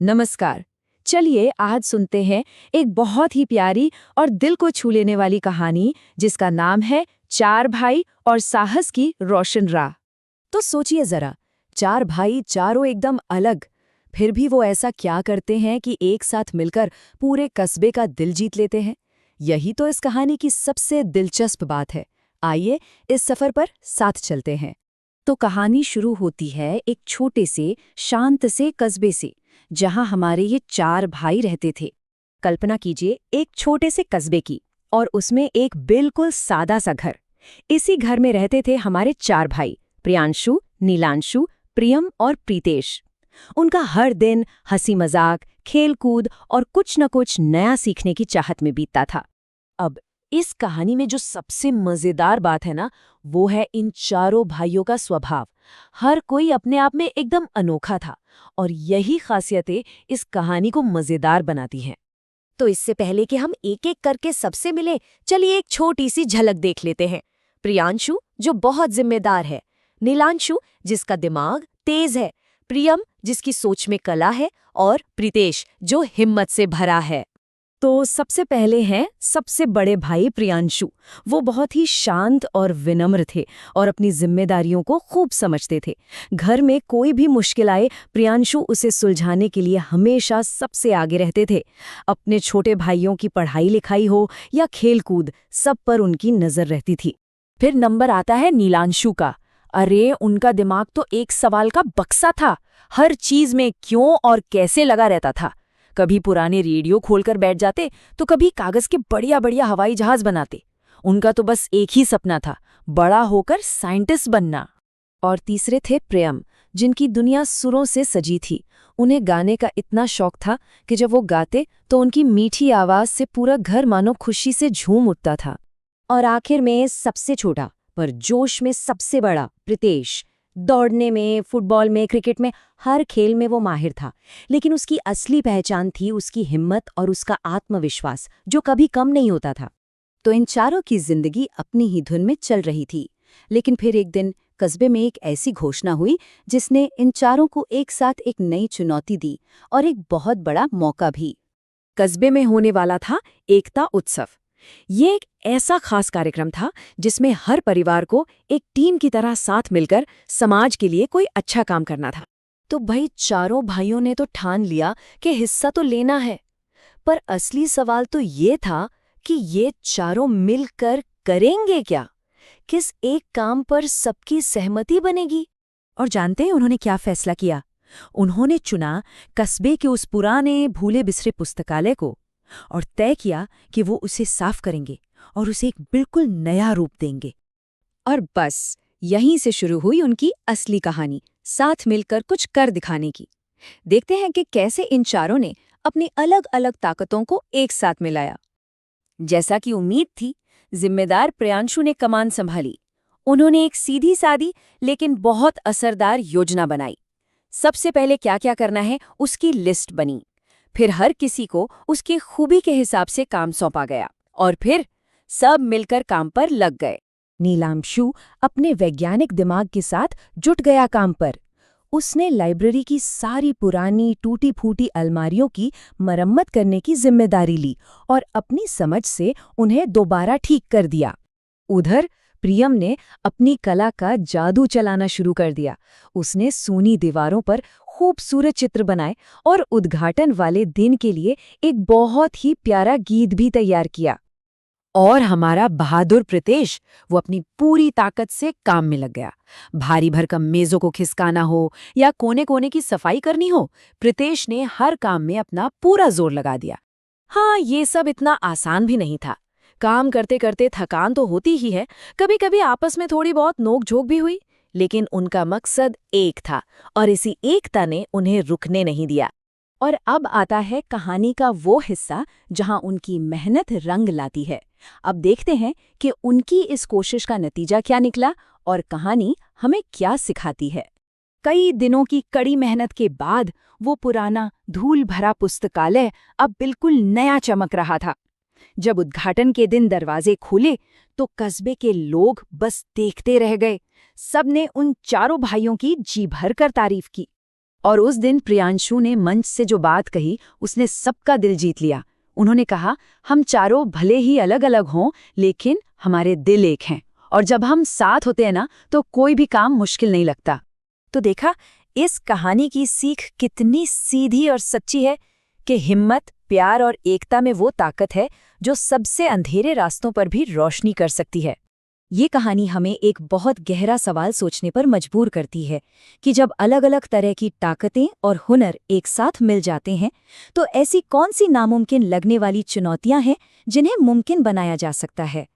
नमस्कार। चलिए आज सुनते हैं एक बहुत ही प्यारी और दिल को छू लेने वाली कहानी जिसका नाम है चार भाई और साहस की रोशन राह। तो सोचिए जरा, चार भाई चारों एकदम अलग, फिर भी वो ऐसा क्या करते हैं कि एक साथ मिलकर पूरे कस्बे का दिल जीत लेते हैं। यही तो इस कहानी की सबसे दिलचस्प बात है। आइए इस सफर पर साथ चलते हैं। तो कहानी शुरू होती है एक छोटे से शांत से कस्बे से, जहां हमारे ये चार भाई रहते थे। कल्पना कीजिए एक छोटे से कस्बे की, और उसमें एक बिल्कुल सादा सा घर। इसी घर में रहते थे हमारे चार भाई, प्रियांशु, नीलांशु, प्रियम और प्रीतेश। उनका हर दिन हंसी मजाक, खेल कूद और कुछ न कुछ नया सीखने की चाहत में बीतता था। अब इस कहानी में जो सबसे मजेदार बात है ना, वो है इन चारों भाइयों का स्वभाव। हर कोई अपने आप में एकदम अनोखा था, और यही खासियतें इस कहानी को मजेदार बनाती हैं। तो इससे पहले कि हम एक-एक करके सबसे मिले, चलिए एक छोटी सी झलक देख लेते हैं। प्रियांशु, जो बहुत जिम्मेदार है, नीलांशु, जिसका दिमाग तेज है, प्रियम, जिसकी सोच में कला है, और प्रीतेश, जो हिम्मत से भरा है। तो सबसे पहले हैं सबसे बड़े भाई प्रियांशु। वो बहुत ही शांत और विनम्र थे और अपनी जिम्मेदारियों को खूब समझते थे। घर में कोई भी मुश्किल आए, प्रियांशु उसे सुलझाने के लिए हमेशा सबसे आगे रहते थे। अपने छोटे भाइयों की पढ़ाई लिखाई हो या खेल कूद, सब पर उनकी नजर रहती थी। फिर नंबर आता है नीलांशु का। अरे, उनका दिमाग तो एक सवाल का बक्सा था। हर चीज में क्यों और कैसे लगा रहता था। कभी पुराने रेडियो खोलकर बैठ जाते, तो कभी कागज के बढ़िया बढ़िया हवाई जहाज बनाते। उनका तो बस एक ही सपना था, बड़ा होकर साइंटिस्ट बनना। और तीसरे थे प्रियम, जिनकी दुनिया सुरों से सजी थी। उन्हें गाने का इतना शौक था कि जब वो गाते तो उनकी मीठी आवाज से पूरा घर मानो खुशी से झूम उठता था। और आखिर में सबसे छोटा पर जोश में सबसे बड़ा प्रीतेश। दौड़ने में, फुटबॉल में, क्रिकेट में, हर खेल में वो माहिर था। लेकिन उसकी असली पहचान थी उसकी हिम्मत और उसका आत्मविश्वास, जो कभी कम नहीं होता था। तो इन चारों की जिंदगी अपनी ही धुन में चल रही थी। लेकिन फिर एक दिन कस्बे में एक ऐसी घोषणा हुई जिसने इन चारों को एक साथ एक नई चुनौती दी, और एक बहुत बड़ा मौका भी। कस्बे में होने वाला था एकता उत्सव। ये एक ऐसा खास कार्यक्रम था जिसमें हर परिवार को एक टीम की तरह साथ मिलकर समाज के लिए कोई अच्छा काम करना था। तो भाई चारों भाइयों ने तो ठान लिया कि हिस्सा तो लेना है। पर असली सवाल तो ये था कि ये चारों मिलकर करेंगे क्या? किस एक काम पर सबकी सहमति बनेगी? और जानते हैं उन्होंने क्या फैसला किया? उन्होंने चुना कस्बे के उस पुराने भूले बिसरे पुस्तकालय को, और तय किया कि वो उसे साफ करेंगे और उसे एक बिल्कुल नया रूप देंगे। और बस यहीं से शुरू हुई उनकी असली कहानी, साथ मिलकर कुछ कर दिखाने की। देखते हैं कि कैसे इन चारों ने अपनी अलग अलग ताकतों को एक साथ मिलाया। जैसा कि उम्मीद थी, जिम्मेदार प्रियांशु ने कमान संभाली। उन्होंने एक सीधी सादी लेकिन बहुत असरदार योजना बनाई। सबसे पहले क्या क्या करना है उसकी लिस्ट बनी। फिर हर किसी को उसकी खूबी के हिसाब से काम सौंपा गया, और फिर सब मिलकर काम पर लग गए। नीलांशु अपने वैज्ञानिक दिमाग के साथ जुट गया काम पर। उसने लाइब्रेरी की सारी पुरानी टूटी फूटी अलमारियों की मरम्मत करने की जिम्मेदारी ली और अपनी समझ से उन्हें दोबारा ठीक कर दिया। उधर प्रियम ने अपनी कला का जादू चलाना शुरू कर दिया। उसने सूनी दीवारों पर खूबसूरत चित्र बनाए और उद्घाटन वाले दिन के लिए एक बहुत ही प्यारा गीत भी तैयार किया। और हमारा बहादुर प्रीतेश, वो अपनी पूरी ताकत से काम में लग गया। भारी भरकम मेजों को खिसकाना हो या कोने कोने की सफाई करनी हो, प्रीतेश ने हर काम में अपना पूरा जोर लगा दिया। हाँ, ये सब इतना आसान भी नहीं था। काम करते करते थकान तो होती ही है, कभी कभी आपस में थोड़ी बहुत नोक-झोंक भी हुई, लेकिन उनका मकसद एक था, और इसी एकता ने उन्हें रुकने नहीं दिया। और अब आता है कहानी का वो हिस्सा जहां उनकी मेहनत रंग लाती है। अब देखते हैं कि उनकी इस कोशिश का नतीजा क्या निकला और कहानी हमें क्या सिखाती है। कई दिनों की कड़ी मेहनत के बाद वो पुराना धूल भरा पुस्तकालय अब बिल्कुल नया चमक रहा था। जब उद्घाटन के दिन दरवाजे खुले तो कस्बे के लोग बस देखते रह गए। सबने उन चारों भाइयों की जी भर कर तारीफ की। और उस दिन प्रियांशु ने मंच से जो बात कही उसने सबका दिल जीत लिया। उन्होंने कहा, हम चारों भले ही अलग अलग हों लेकिन हमारे दिल एक हैं, और जब हम साथ होते हैं ना तो कोई भी काम मुश्किल नहीं लगता। तो देखा, इस कहानी की सीख कितनी सीधी और सच्ची है कि हिम्मत, प्यार और एकता में वो ताकत है जो सबसे अंधेरे रास्तों पर भी रोशनी कर सकती है। ये कहानी हमें एक बहुत गहरा सवाल सोचने पर मजबूर करती है कि जब अलग अलग तरह की ताकतें और हुनर एक साथ मिल जाते हैं तो ऐसी कौन सी नामुमकिन लगने वाली चुनौतियां हैं जिन्हें मुमकिन बनाया जा सकता है।